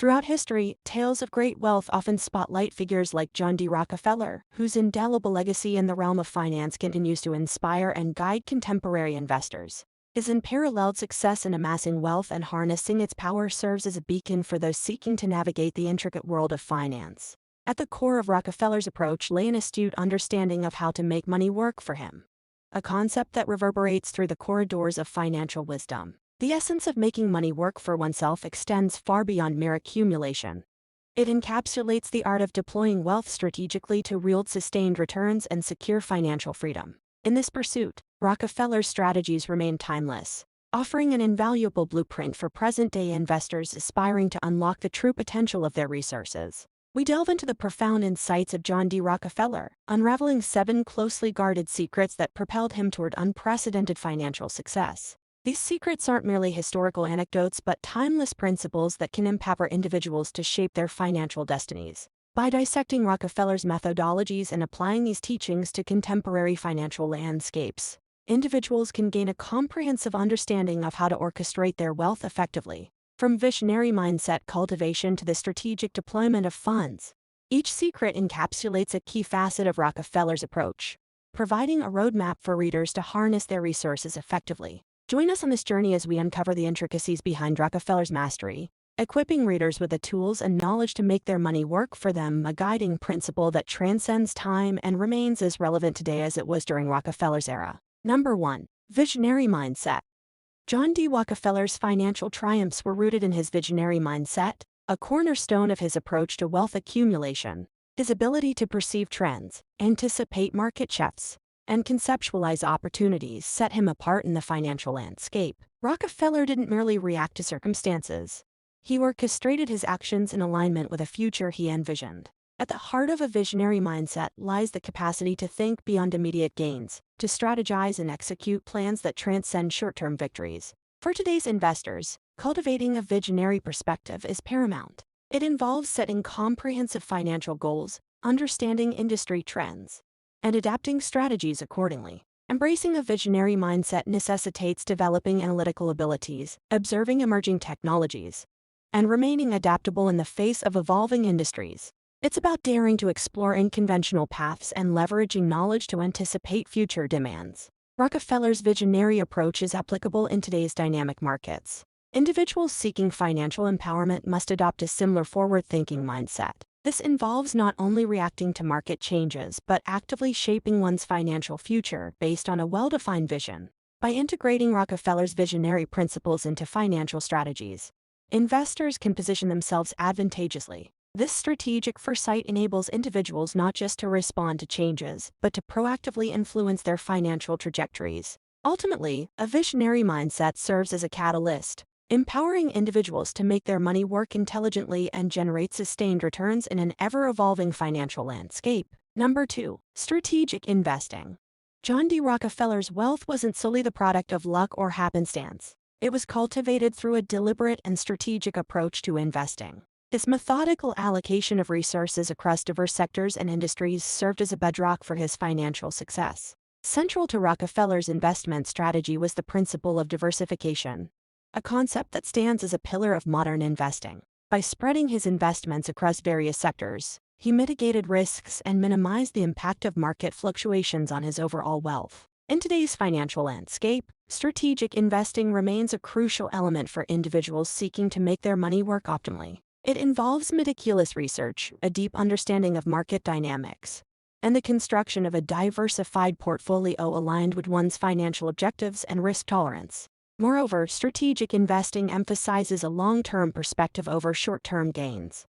Throughout history, tales of great wealth often spotlight figures like John D. Rockefeller, whose indelible legacy in the realm of finance continues to inspire and guide contemporary investors. His unparalleled success in amassing wealth and harnessing its power serves as a beacon for those seeking to navigate the intricate world of finance. At the core of Rockefeller's approach lay an astute understanding of how to make money work for him, a concept that reverberates through the corridors of financial wisdom. The essence of making money work for oneself extends far beyond mere accumulation. It encapsulates the art of deploying wealth strategically to yield sustained returns and secure financial freedom. In this pursuit, Rockefeller's strategies remain timeless, offering an invaluable blueprint for present-day investors aspiring to unlock the true potential of their resources. We delve into the profound insights of John D. Rockefeller, unraveling 7 closely guarded secrets that propelled him toward unprecedented financial success. These secrets aren't merely historical anecdotes but timeless principles that can empower individuals to shape their financial destinies. By dissecting Rockefeller's methodologies and applying these teachings to contemporary financial landscapes, individuals can gain a comprehensive understanding of how to orchestrate their wealth effectively. From visionary mindset cultivation to the strategic deployment of funds, each secret encapsulates a key facet of Rockefeller's approach, providing a roadmap for readers to harness their resources effectively. Join us on this journey as we uncover the intricacies behind Rockefeller's mastery, equipping readers with the tools and knowledge to make their money work for them, a guiding principle that transcends time and remains as relevant today as it was during Rockefeller's era. Number 1. Visionary mindset. John D. Rockefeller's financial triumphs were rooted in his visionary mindset, a cornerstone of his approach to wealth accumulation. His ability to perceive trends, anticipate market shifts, and conceptualize opportunities set him apart in the financial landscape. Rockefeller didn't merely react to circumstances. He orchestrated his actions in alignment with a future he envisioned. At the heart of a visionary mindset lies the capacity to think beyond immediate gains, to strategize and execute plans that transcend short-term victories. For today's investors, cultivating a visionary perspective is paramount. It involves setting comprehensive financial goals, understanding industry trends, and adapting strategies accordingly. Embracing a visionary mindset necessitates developing analytical abilities, observing emerging technologies, and remaining adaptable in the face of evolving industries. It's about daring to explore unconventional paths and leveraging knowledge to anticipate future demands. Rockefeller's visionary approach is applicable in today's dynamic markets. Individuals seeking financial empowerment must adopt a similar forward-thinking mindset. This involves not only reacting to market changes but actively shaping one's financial future based on a well-defined vision. By integrating Rockefeller's visionary principles into financial strategies, investors can position themselves advantageously. This strategic foresight enables individuals not just to respond to changes, but to proactively influence their financial trajectories. Ultimately, a visionary mindset serves as a catalyst, empowering individuals to make their money work intelligently and generate sustained returns in an ever-evolving financial landscape. Number 2. Strategic investing. John D. Rockefeller's wealth wasn't solely the product of luck or happenstance. It was cultivated through a deliberate and strategic approach to investing. His methodical allocation of resources across diverse sectors and industries served as a bedrock for his financial success. Central to Rockefeller's investment strategy was the principle of diversification, a concept that stands as a pillar of modern investing. By spreading his investments across various sectors, he mitigated risks and minimized the impact of market fluctuations on his overall wealth. In today's financial landscape, strategic investing remains a crucial element for individuals seeking to make their money work optimally. It involves meticulous research, a deep understanding of market dynamics, and the construction of a diversified portfolio aligned with one's financial objectives and risk tolerance. Moreover, strategic investing emphasizes a long-term perspective over short-term gains,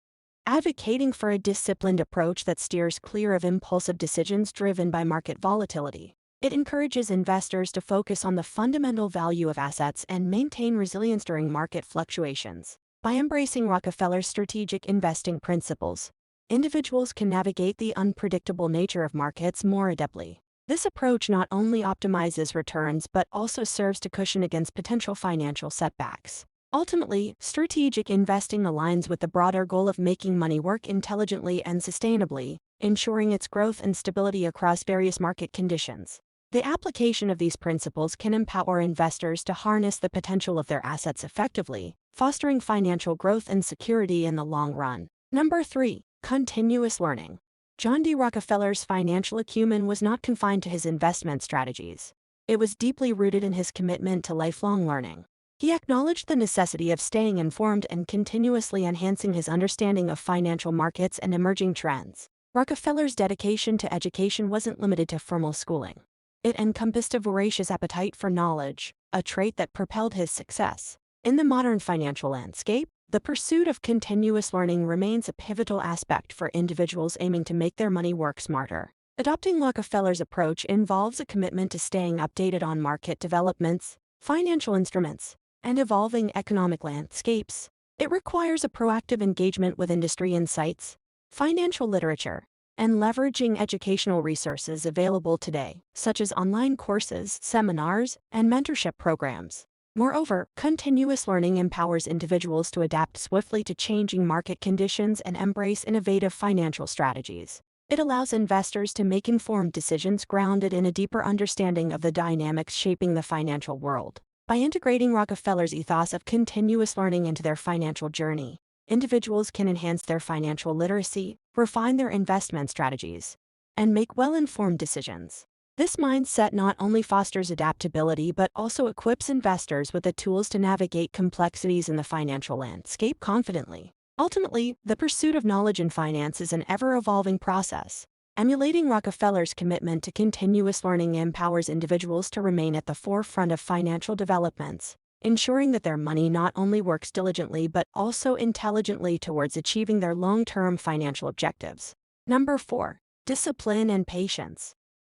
advocating for a disciplined approach that steers clear of impulsive decisions driven by market volatility. It encourages investors to focus on the fundamental value of assets and maintain resilience during market fluctuations. By embracing Rockefeller's strategic investing principles, individuals can navigate the unpredictable nature of markets more adeptly. This approach not only optimizes returns but also serves to cushion against potential financial setbacks. Ultimately, strategic investing aligns with the broader goal of making money work intelligently and sustainably, ensuring its growth and stability across various market conditions. The application of these principles can empower investors to harness the potential of their assets effectively, fostering financial growth and security in the long run. Number 3. Continuous learning. John D. Rockefeller's financial acumen was not confined to his investment strategies. It was deeply rooted in his commitment to lifelong learning. He acknowledged the necessity of staying informed and continuously enhancing his understanding of financial markets and emerging trends. Rockefeller's dedication to education wasn't limited to formal schooling. It encompassed a voracious appetite for knowledge, a trait that propelled his success. In the modern financial landscape, the pursuit of continuous learning remains a pivotal aspect for individuals aiming to make their money work smarter. Adopting Rockefeller's approach involves a commitment to staying updated on market developments, financial instruments, and evolving economic landscapes. It requires a proactive engagement with industry insights, financial literature, and leveraging educational resources available today, such as online courses, seminars, and mentorship programs. Moreover, continuous learning empowers individuals to adapt swiftly to changing market conditions and embrace innovative financial strategies. It allows investors to make informed decisions grounded in a deeper understanding of the dynamics shaping the financial world. By integrating Rockefeller's ethos of continuous learning into their financial journey, individuals can enhance their financial literacy, refine their investment strategies, and make well-informed decisions. This mindset not only fosters adaptability but also equips investors with the tools to navigate complexities in the financial landscape confidently. Ultimately, the pursuit of knowledge in finance is an ever-evolving process. Emulating Rockefeller's commitment to continuous learning empowers individuals to remain at the forefront of financial developments, ensuring that their money not only works diligently but also intelligently towards achieving their long-term financial objectives. Number 4. Discipline and patience.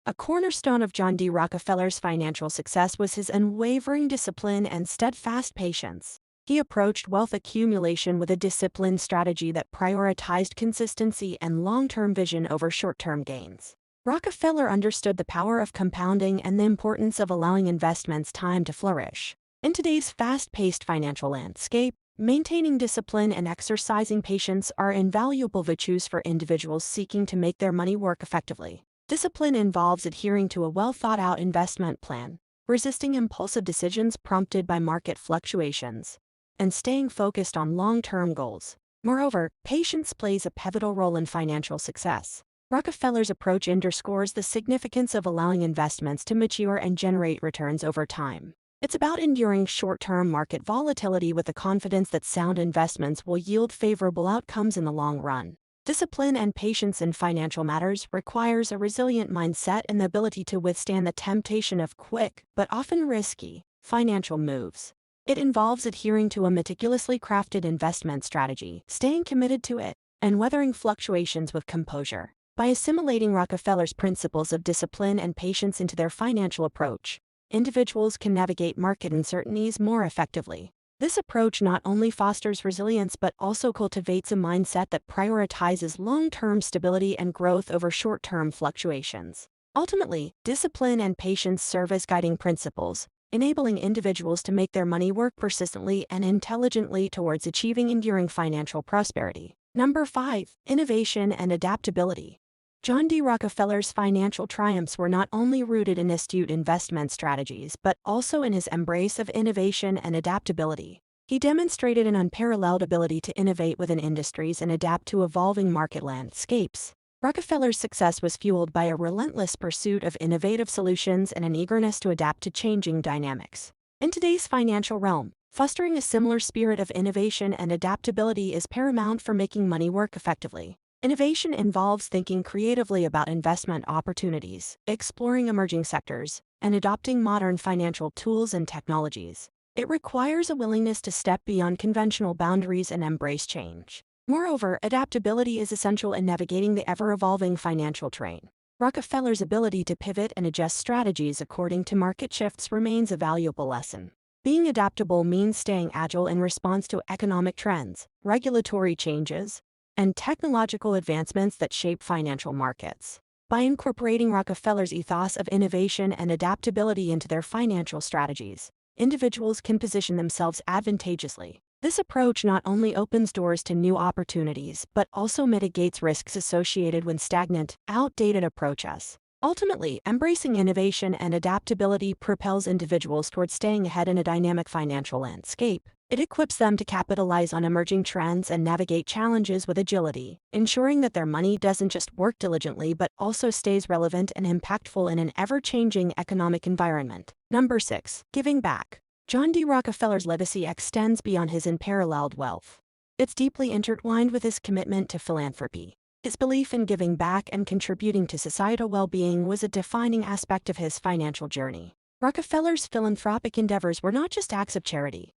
A cornerstone of John D. Rockefeller's financial success was his unwavering discipline and steadfast patience. He approached wealth accumulation with a disciplined strategy that prioritized consistency and long-term vision over short-term gains. Rockefeller understood the power of compounding and the importance of allowing investments time to flourish. In today's fast-paced financial landscape, maintaining discipline and exercising patience are invaluable virtues for individuals seeking to make their money work effectively. Discipline involves adhering to a well-thought-out investment plan, resisting impulsive decisions prompted by market fluctuations, and staying focused on long-term goals. Moreover, patience plays a pivotal role in financial success. Rockefeller's approach underscores the significance of allowing investments to mature and generate returns over time. It's about enduring short-term market volatility with the confidence that sound investments will yield favorable outcomes in the long run. Discipline and patience in financial matters requires a resilient mindset and the ability to withstand the temptation of quick, but often risky, financial moves. It involves adhering to a meticulously crafted investment strategy, staying committed to it, and weathering fluctuations with composure. By assimilating Rockefeller's principles of discipline and patience into their financial approach, individuals can navigate market uncertainties more effectively. This approach not only fosters resilience but also cultivates a mindset that prioritizes long-term stability and growth over short-term fluctuations. Ultimately, discipline and patience serve as guiding principles, enabling individuals to make their money work persistently and intelligently towards achieving enduring financial prosperity. Number 5. Innovation and adaptability. John D. Rockefeller's financial triumphs were not only rooted in astute investment strategies but also in his embrace of innovation and adaptability. He demonstrated an unparalleled ability to innovate within industries and adapt to evolving market landscapes. Rockefeller's success was fueled by a relentless pursuit of innovative solutions and an eagerness to adapt to changing dynamics. In today's financial realm, fostering a similar spirit of innovation and adaptability is paramount for making money work effectively. Innovation involves thinking creatively about investment opportunities, exploring emerging sectors, and adopting modern financial tools and technologies. It requires a willingness to step beyond conventional boundaries and embrace change. Moreover, adaptability is essential in navigating the ever-evolving financial terrain. Rockefeller's ability to pivot and adjust strategies according to market shifts remains a valuable lesson. Being adaptable means staying agile in response to economic trends, regulatory changes, and technological advancements that shape financial markets. By incorporating Rockefeller's ethos of innovation and adaptability into their financial strategies, individuals can position themselves advantageously. This approach not only opens doors to new opportunities but also mitigates risks associated with stagnant, outdated approaches. Ultimately, embracing innovation and adaptability propels individuals towards staying ahead in a dynamic financial landscape. It equips them to capitalize on emerging trends and navigate challenges with agility, ensuring that their money doesn't just work diligently but also stays relevant and impactful in an ever-changing economic environment. Number 6. Giving back. John D. Rockefeller's legacy extends beyond his unparalleled wealth. It's deeply intertwined with his commitment to philanthropy. His belief in giving back and contributing to societal well-being was a defining aspect of his financial journey. Rockefeller's philanthropic endeavors were not just acts of charity.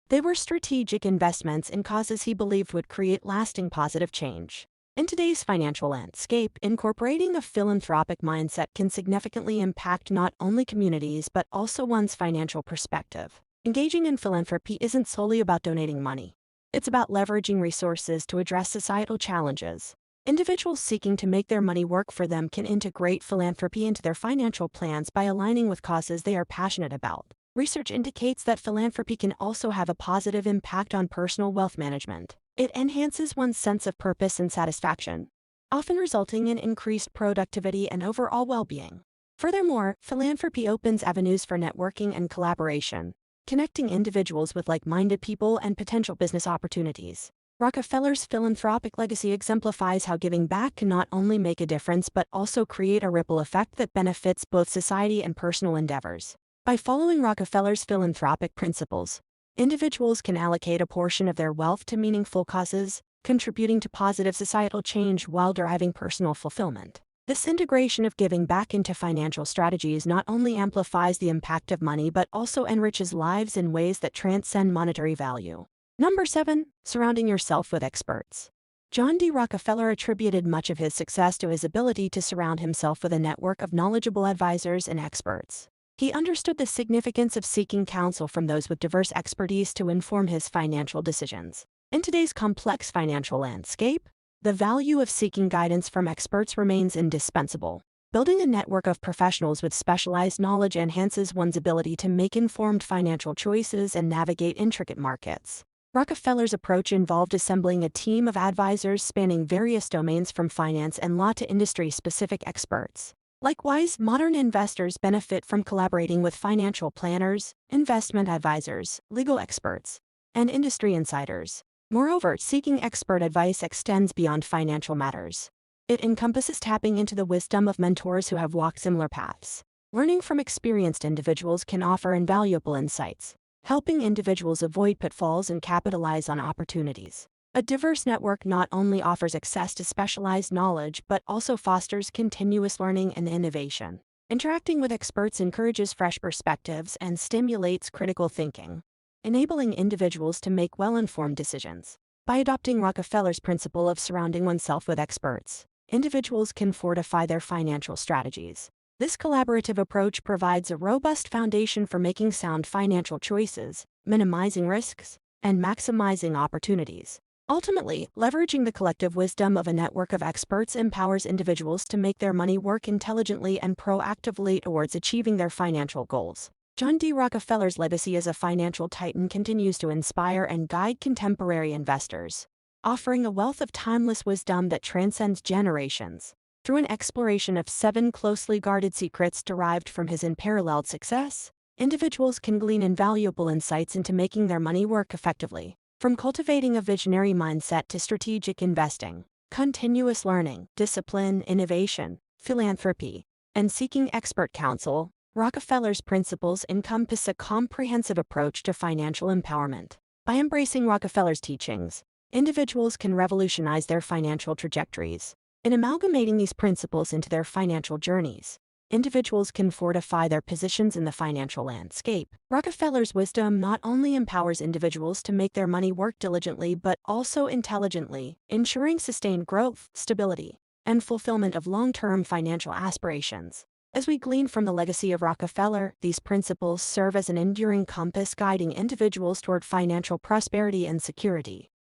They were strategic investments in causes he believed would create lasting positive change. In today's financial landscape, incorporating a philanthropic mindset can significantly impact not only communities but also one's financial perspective. Engaging in philanthropy isn't solely about donating money. It's about leveraging resources to address societal challenges. Individuals seeking to make their money work for them can integrate philanthropy into their financial plans by aligning with causes they are passionate about. Research indicates that philanthropy can also have a positive impact on personal wealth management. It enhances one's sense of purpose and satisfaction, often resulting in increased productivity and overall well-being. Furthermore, philanthropy opens avenues for networking and collaboration, connecting individuals with like-minded people and potential business opportunities. Rockefeller's philanthropic legacy exemplifies how giving back can not only make a difference but also create a ripple effect that benefits both society and personal endeavors. By following Rockefeller's philanthropic principles, individuals can allocate a portion of their wealth to meaningful causes, contributing to positive societal change while deriving personal fulfillment. This integration of giving back into financial strategies not only amplifies the impact of money but also enriches lives in ways that transcend monetary value. Number 7. Surrounding yourself with experts. John D. Rockefeller attributed much of his success to his ability to surround himself with a network of knowledgeable advisors and experts. He understood the significance of seeking counsel from those with diverse expertise to inform his financial decisions. In today's complex financial landscape, the value of seeking guidance from experts remains indispensable. Building a network of professionals with specialized knowledge enhances one's ability to make informed financial choices and navigate intricate markets. Rockefeller's approach involved assembling a team of advisors spanning various domains from finance and law to industry-specific experts. Likewise, modern investors benefit from collaborating with financial planners, investment advisors, legal experts, and industry insiders. Moreover, seeking expert advice extends beyond financial matters. It encompasses tapping into the wisdom of mentors who have walked similar paths. Learning from experienced individuals can offer invaluable insights, helping individuals avoid pitfalls and capitalize on opportunities. A diverse network not only offers access to specialized knowledge but also fosters continuous learning and innovation. Interacting with experts encourages fresh perspectives and stimulates critical thinking, enabling individuals to make well-informed decisions. By adopting Rockefeller's principle of surrounding oneself with experts, individuals can fortify their financial strategies. This collaborative approach provides a robust foundation for making sound financial choices, minimizing risks, and maximizing opportunities. Ultimately, leveraging the collective wisdom of a network of experts empowers individuals to make their money work intelligently and proactively towards achieving their financial goals. John D. Rockefeller's legacy as a financial titan continues to inspire and guide contemporary investors, offering a wealth of timeless wisdom that transcends generations. Through an exploration of 7 closely guarded secrets derived from his unparalleled success, individuals can glean invaluable insights into making their money work effectively. From cultivating a visionary mindset to strategic investing, continuous learning, discipline, innovation, philanthropy, and seeking expert counsel, Rockefeller's principles encompass a comprehensive approach to financial empowerment. By embracing Rockefeller's teachings, individuals can revolutionize their financial trajectories. In amalgamating these principles into their financial journeys, individuals can fortify their positions in the financial landscape. Rockefeller's wisdom not only empowers individuals to make their money work diligently but also intelligently, ensuring sustained growth, stability, and fulfillment of long-term financial aspirations. As we glean from the legacy of Rockefeller, these principles serve as an enduring compass guiding individuals toward financial prosperity and security.